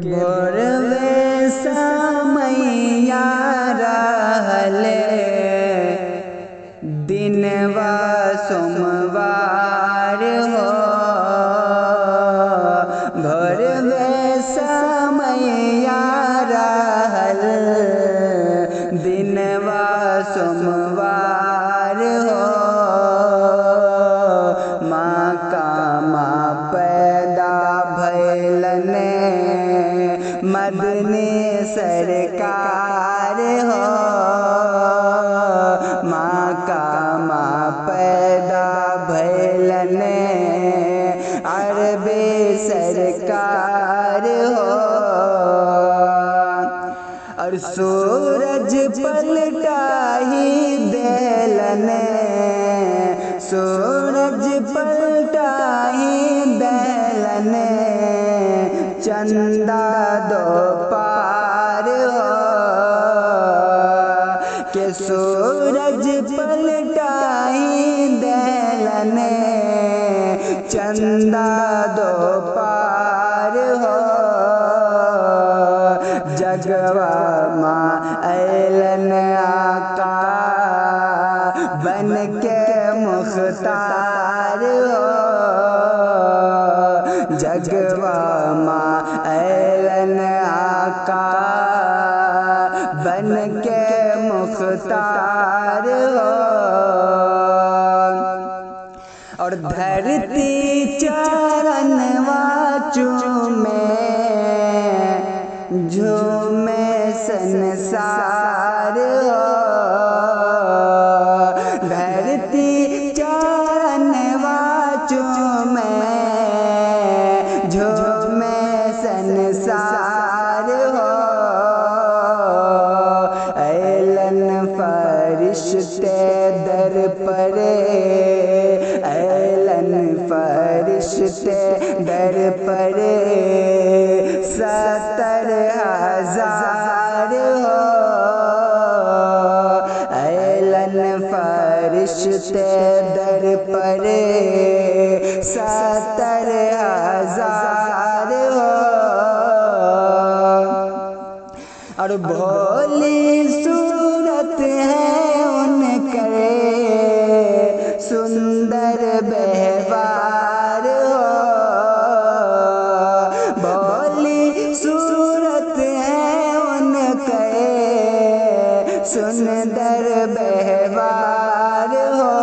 भोरवे समैया रहले दिनवा सोमवार हो। भोरवे समैया रहल दिनवा सोमवार हो। माँ का माँ पैदा भैलने मदनी सरकार हो। माँ का माँ पैदा भैलने अरबी सरकार हो। और सूरज पलटा ही देलने सूरज पलटा ही देलने चंदा दो पार हो। कि सूरज पलटा ही देलने चंदा दो पार हो। जगवा माँ ऐलन आका बन के मुख्तार हो। जगवा माँ ऐलन आका बन के मुख्तार हो। और धरती चरणवा चूमे झूमे संसार हो। धरती चरणवा चूमे झूमे संसार हो। ऐलन फरिश्ते दर परे ऐलन फरिश्ते दर परे 70,000 हो। ऐलन फरिश्ते दर परे 70,000 हो। और भोली सूरत है उनके सुंदर व्यवहार हो। भोली सूरत है उनके सुंदर व्यवहार हो।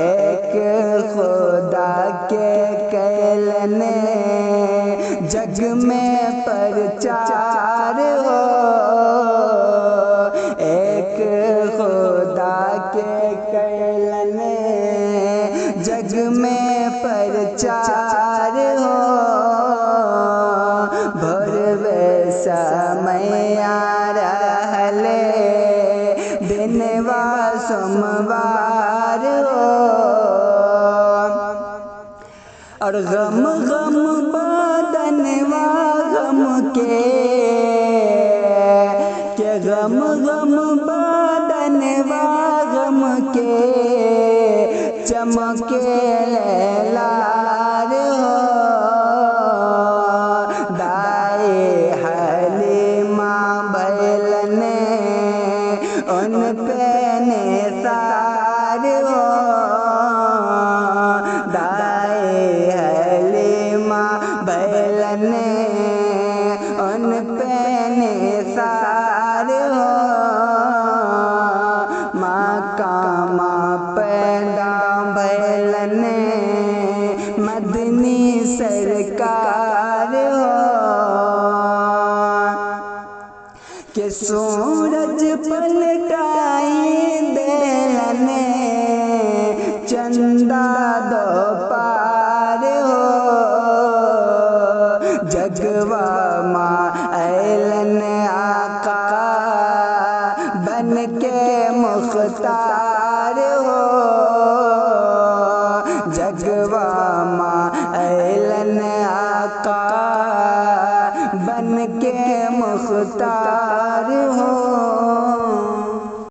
एक खुदा के कैलने जग में प्रचार हो। एक खुदा के कैलने जग में प्रचार हो। भोरवे समैया रहले दिनवा सोमवार हो। और गम गम बदनवा गम के गम गम बदनवा गम के चमके लाल हो। दाए हलीमा भैलने उन पे निसार हो। दाए हलीमा भैलने उन पे निसार हो। माँ का माँ पैदा भैलने मदनी सरकार हो। कि सूरज पलटाई देलने चंदा दो पार